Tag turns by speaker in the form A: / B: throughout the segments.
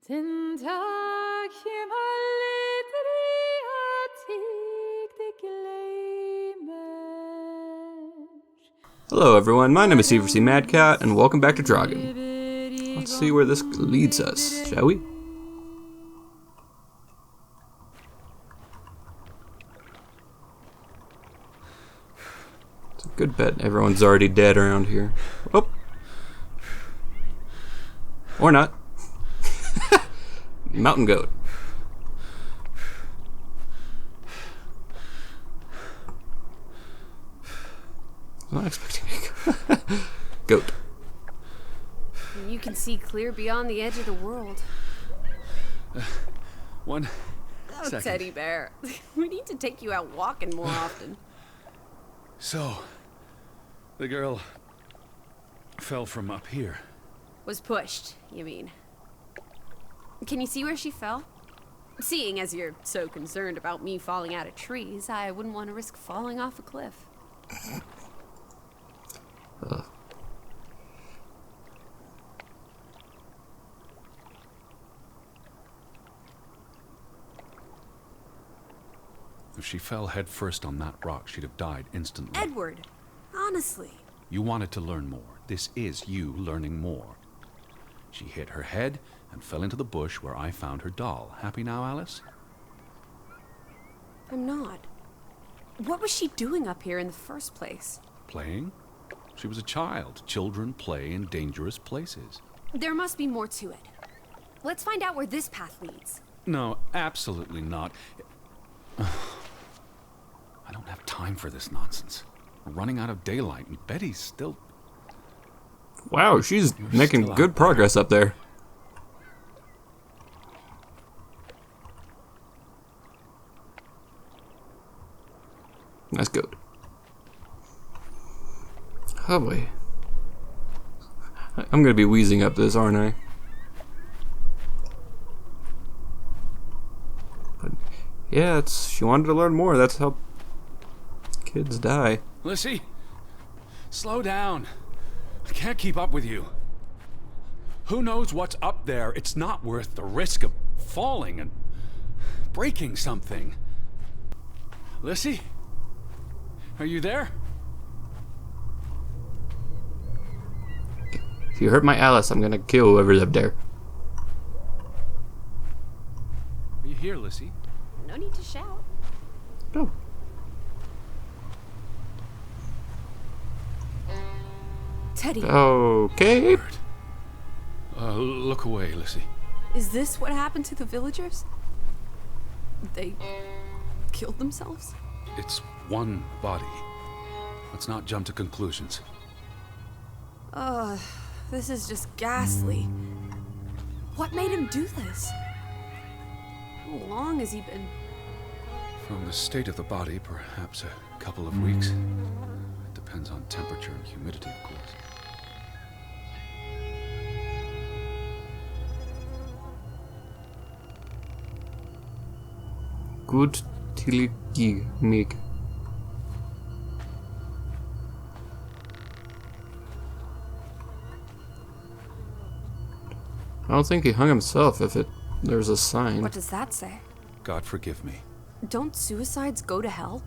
A: Den dag kommer aldrig att det glömmer.
B: Hello everyone, my name is Severcy Madcat, and welcome back to Draugen. Let's see where this leads us, shall we? It's a good bet everyone's already dead around here. Oh! Or not. Mountain goat. I'm not expecting a goat.
C: You can see clear beyond the edge of the world.
D: One
C: Oh,
D: second.
C: Teddy bear. We need to take you out walking more often.
D: So, the girl fell from up here.
C: Was pushed, you mean? Can you see where she fell? Seeing as you're so concerned about me falling out of trees, I wouldn't want to risk falling off a cliff.
D: If she fell headfirst on that rock, she'd have died instantly.
C: Edward, honestly.
D: You wanted to learn more. This is you learning more. She hit her head and fell into the bush where I found her doll. Happy now, Alice?
C: I'm not. What was she doing up here in the first place?
D: Playing? She was a child. Children play in dangerous places.
C: There must be more to it. Let's find out where this path leads.
D: No, absolutely not. I don't have time for this nonsense. We're running out of daylight, and Betty's still...
B: Wow, she's
D: You're
B: making
D: still
B: good
D: out there.
B: progress up there. Nice goat. Oh boy. I'm gonna be wheezing up this, aren't I? But yeah, she wanted to learn more. That's how kids die.
D: Lissy, slow down. I can't keep up with you. Who knows what's up there? It's not worth the risk of falling and breaking something. Lissy? Are you there?
B: If you hurt my Alice, I'm gonna kill whoever lived there.
D: Are you here, Lissy?
C: No need to shout.
B: Oh.
C: Teddy,
B: Okay.
D: Bird. Look away, Lissy.
C: is this what happened to the villagers? They killed themselves?
D: It's one body. Let's not jump to conclusions.
C: This is just ghastly. What made him do this? How long has he been...
D: From the state of the body, perhaps a couple of weeks. It depends on temperature and humidity, of course.
B: Good tiligi mig. I don't think he hung himself if there's a sign.
C: What does that say?
D: God forgive me.
C: Don't suicides go to hell?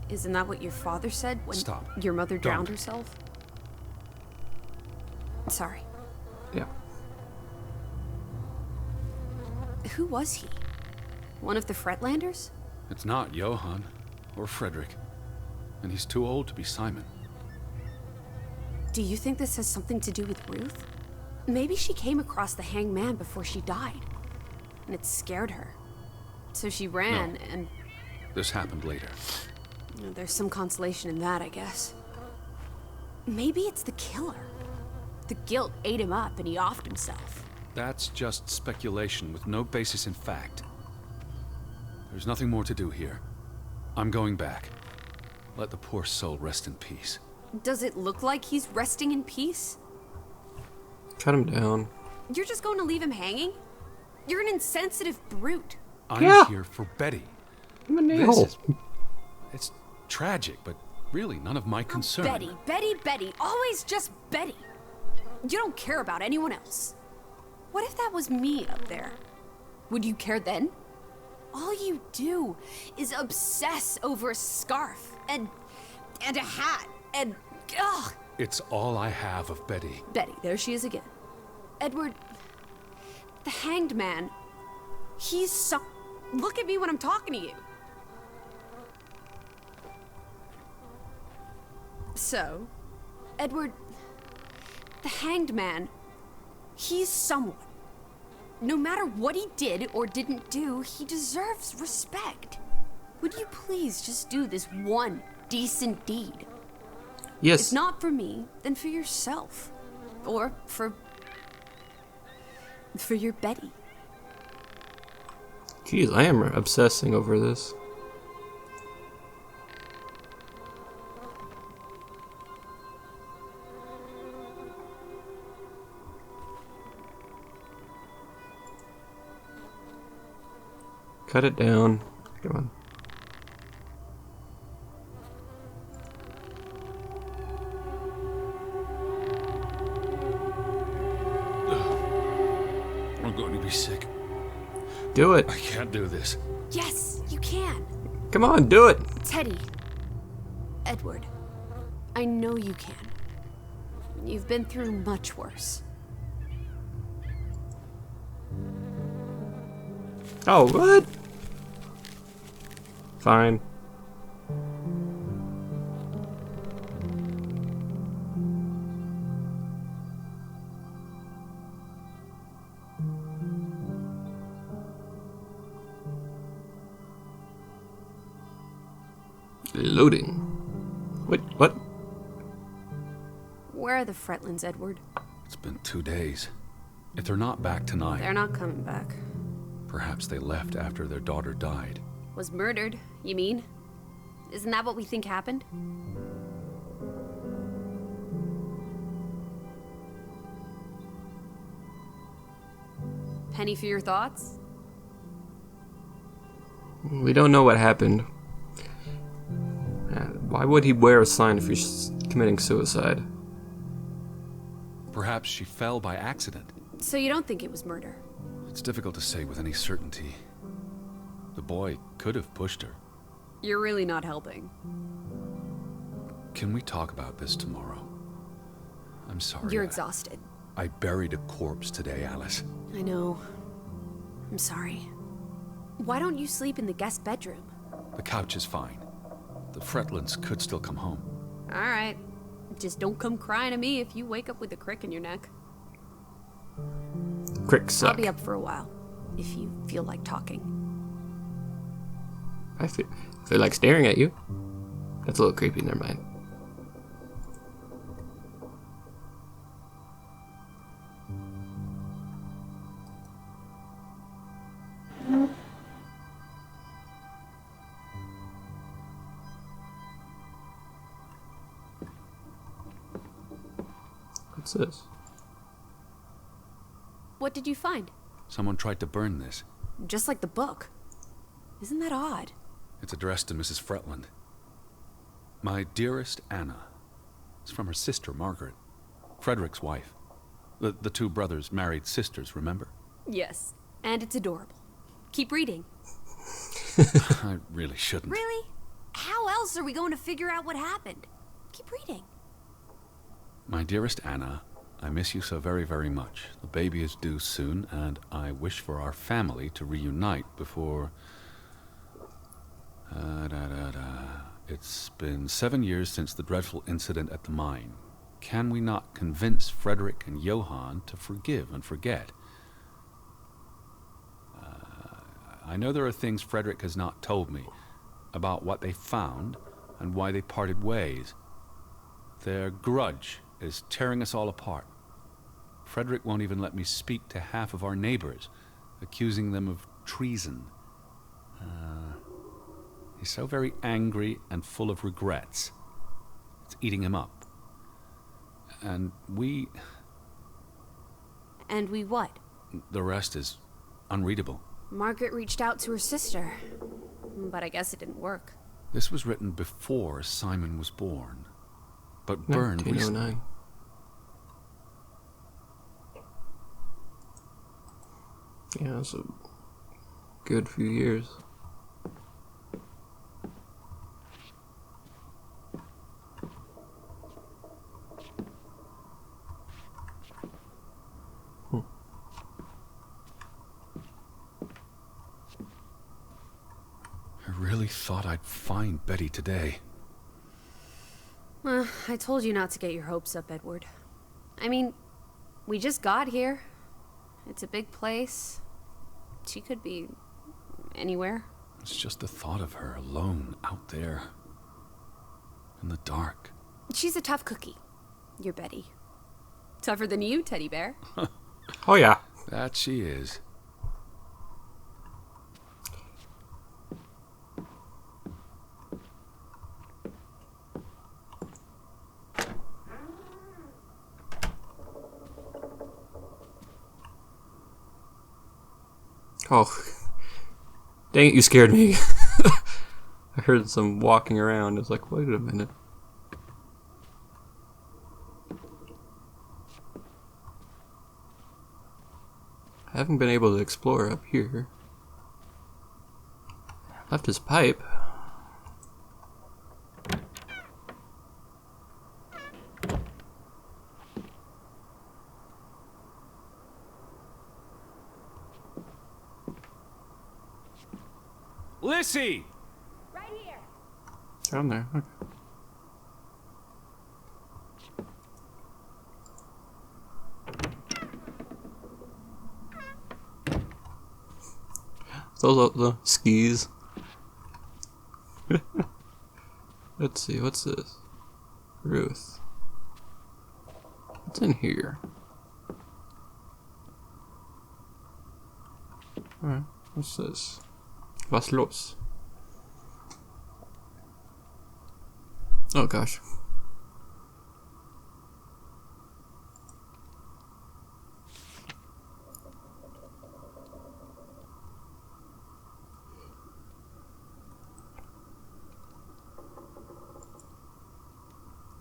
C: Isn't that what your father said when
D: Stop.
C: your mother drowned
D: Don't.
C: herself? Sorry.
B: Yeah.
C: Who was he? One of the Fretlanders?
D: It's not Johann or Frederick. And he's too old to be Simon.
C: Do you think this has something to do with Ruth? Maybe she came across the hanged man before she died, and it scared her. So she ran,
D: No.
C: and
D: This happened later.
C: there's some consolation in that, I guess. Maybe it's the killer. The guilt ate him up, and he offed himself.
D: That's just speculation with no basis in fact. There's nothing more to do here. I'm going back. Let the poor soul rest in peace.
C: Does it look like he's resting in peace?
B: Cut him down.
C: You're just going to leave him hanging? You're an insensitive brute.
D: I'm
B: Yeah.
D: here for Betty.
B: I'm an
D: This
B: a-hole.
D: is... It's tragic, but really none of my concern.
C: Betty, Betty, Betty. Always just Betty. You don't care about anyone else. What if that was me up there? Would you care then? All you do is obsess over a scarf and a hat and ugh.
D: It's all I have of Betty.
C: Betty, there she is again. Edward, the Hanged Man, he's so... Look at me when I'm talking to you. So, Edward, the Hanged Man, he's someone. No matter what he did or didn't do, he deserves respect. Would you please just do this one decent deed?
B: Yes.
C: If not for me, then for yourself. Or for your Betty.
B: Jeez, I am obsessing over this. Cut it down. Come on.
D: I'm going to be sick.
B: Do it.
D: I can't do this.
C: Yes, you can.
B: Come on, do it.
C: Teddy. Edward. I know you can. You've been through much worse.
B: Oh, what? Fine. Loading. Wait, what?
C: Where are the Fretlands, Edward?
D: It's been 2 days. If they're not back tonight,
C: They're not coming back.
D: perhaps they left after their daughter died.
C: Was murdered, you mean? Isn't that what we think happened? Penny for your thoughts?
B: We don't know what happened. Why would he wear a sign if he's committing suicide?
D: Perhaps she fell by accident.
C: So you don't think it was murder?
D: It's difficult to say with any certainty. The boy could have pushed her.
C: You're really not helping.
D: Can we talk about this tomorrow? I'm sorry.
C: You're exhausted.
D: I buried a corpse today, Alice.
C: I know. I'm sorry. Why don't you sleep in the guest bedroom?
D: The couch is fine. The Fretlands could still come home.
C: All right. Just don't come crying to me if you wake up with a crick in your neck.
B: Cricks suck.
C: I'll be up for a while, if you feel like talking.
B: I feel like staring at you. That's a little creepy, never mind. What's this?
C: What did you find?
D: Someone tried to burn this.
C: Just like the book. Isn't that odd?
D: It's addressed to Mrs. Fretland. My dearest Anna. It's from her sister, Margaret. Frederick's wife. The two brothers married sisters, remember?
C: Yes, and it's adorable. Keep reading.
D: I really shouldn't.
C: Really? How else are we going to figure out what happened? Keep reading.
D: My dearest Anna, I miss you so very, very much. The baby is due soon, and I wish for our family to reunite before... It's been 7 years since the dreadful incident at the mine. Can we not convince Frederick and Johann to forgive and forget? I know there are things Frederick has not told me about what they found and why they parted ways. Their grudge is tearing us all apart. Frederick won't even let me speak to half of our neighbors, accusing them of treason. He's so very angry and full of regrets. It's eating him up. And we...
C: And we what?
D: The rest is unreadable.
C: Margaret reached out to her sister, but I guess it didn't work.
D: This was written before Simon was born, but burned recently.
B: 1909. Yeah, it's a good few years.
D: I really thought I'd find Betty today.
C: Well, I told you not to get your hopes up, Edward. I mean, we just got here. It's a big place. She could be anywhere.
D: It's just the thought of her alone out there. In the dark.
C: She's a tough cookie. You're Betty. Tougher than you, teddy bear.
B: Oh yeah.
D: That she is.
B: Oh, dang it, you scared me. I heard some walking around. I was like, wait a minute. I haven't been able to explore up here. Left his pipe.
D: Lissy!
C: Right here.
B: Down there. Okay. Those are the skis. Let's see, what's this? Ruth. What's in here? Alright, what's this? Was los? Oh gosh.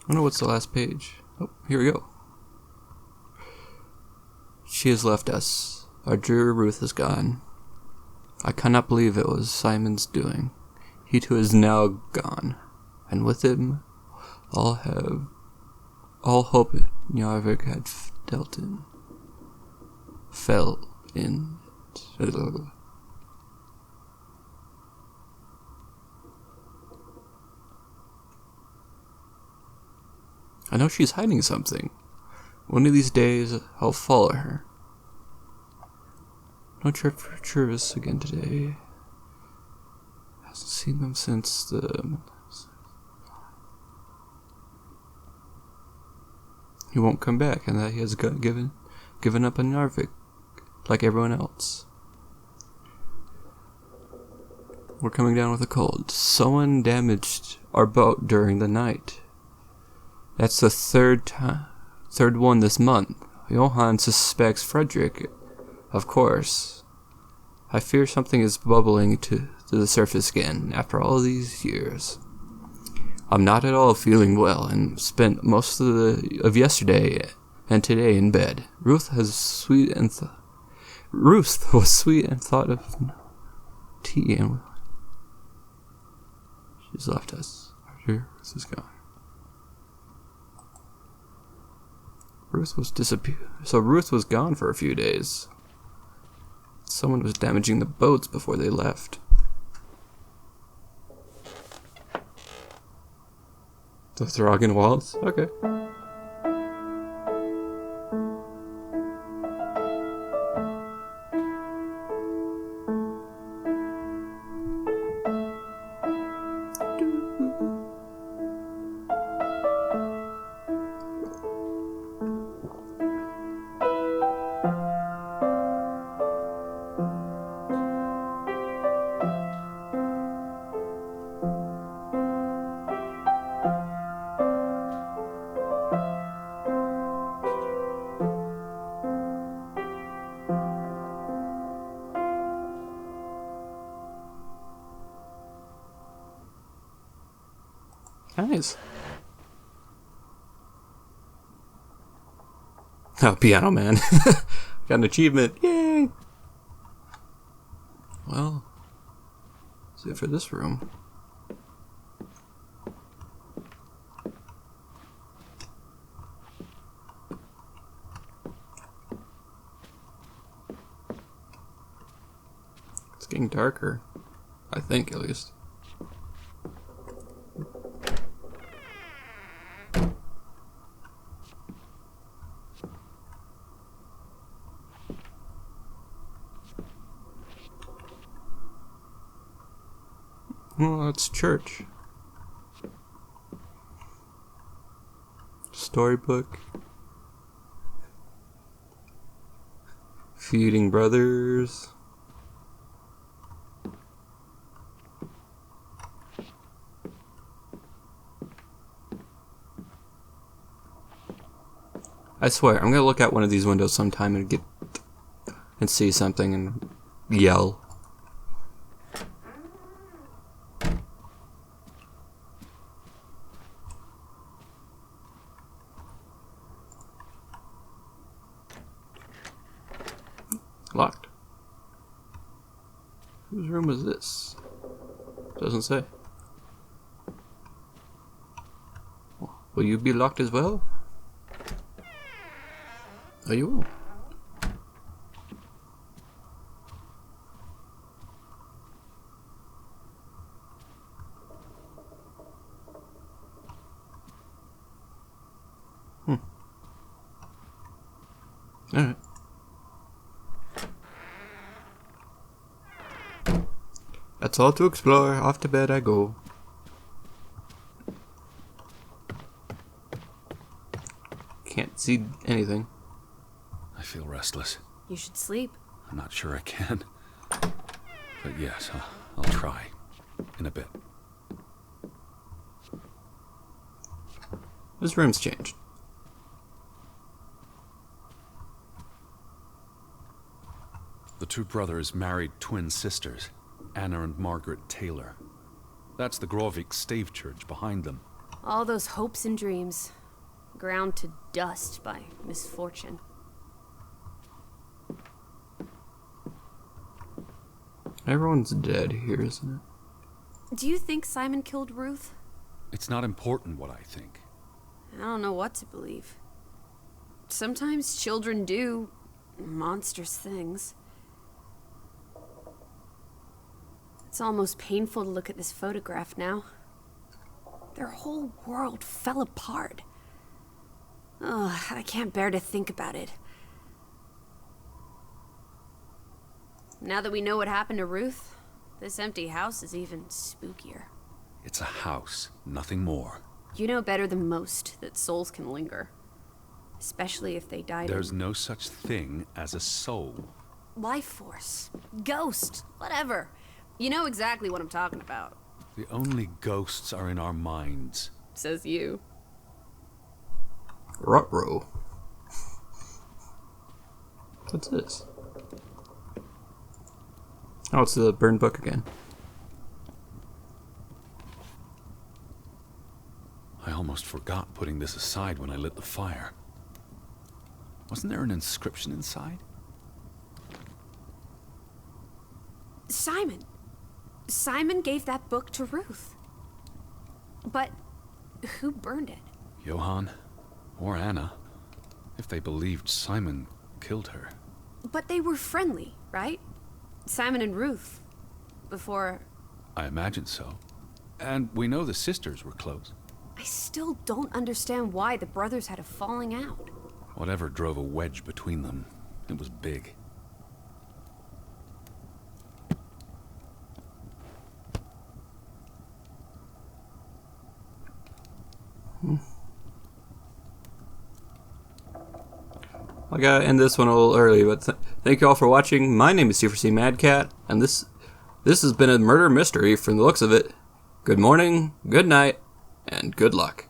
B: I wonder what's the last page. Oh, here we go. She has left us. Our dear Ruth is gone. I cannot believe it was Simon's doing. He too is now gone, and with him all hope Yarvik had dealt in fell in it. I know she's hiding something. One of these days, I'll follow her. No treacherous again today. Hasn't seen them since the... He won't come back, and that he has given up on Narvik, like everyone else. We're coming down with a cold. Someone damaged our boat during the night. That's the third one this month. Johann suspects Frederick, of course. I fear something is bubbling to the surface again after all these years. I'm not at all feeling well and spent most of yesterday and today in bed. Ruth was sweet and thought of tea, and she's left us. Ruth is gone. Ruth was So Ruth was gone for a few days. Someone was damaging the boats before they left. The Draugen walls? Okay. Nice. Oh, Piano Man. Got an achievement. Yay! Well, that's it for this room. It's getting darker. I think, at least. Well, that's church. Storybook. Feuding brothers. I swear, I'm gonna look out one of these windows sometime and see something and yell. Locked. Whose room was this? Doesn't say. Will you be locked as well? Oh, you will. Alright. That's all to explore. Off to bed I go. Can't see anything.
D: I feel restless.
C: You should sleep.
D: I'm not sure I can. But yes, I'll try. In a bit.
B: This room's changed.
D: The two brothers married twin sisters, Anna and Margaret Taylor. That's the Grovik stave church behind them.
C: All those hopes and dreams, ground to dust by misfortune.
B: Everyone's dead here, isn't it?
C: Do you think Simon killed Ruth?
D: It's not important what I think.
C: I don't know what to believe. Sometimes children do monstrous things. It's almost painful to look at this photograph now. Their whole world fell apart. Ugh, I can't bear to think about it. Now that we know what happened to Ruth, this empty house is even spookier.
D: It's a house, nothing more.
C: You know better than most that souls can linger. Especially if they died
D: There's no such thing as a soul.
C: life force, ghost, whatever. You know exactly what I'm talking about.
D: The only ghosts are in our minds.
C: Says you.
B: Ruh-roh. What's this? Oh, it's the burned book again.
D: I almost forgot putting this aside when I lit the fire. Wasn't there an inscription inside?
C: Simon. Simon gave that book to Ruth. But who burned it?
D: Johann or Anna, if they believed Simon killed her.
C: But they were friendly, right? Simon and Ruth. Before...
D: I imagine so. And we know the sisters were close.
C: I still don't understand why the brothers had a falling out.
D: Whatever drove a wedge between them, it was big.
B: I gotta end this one a little early, but thank you all for watching. My name is C4C Madcat, and this has been a murder mystery from the looks of it. Good morning, good night, and good luck.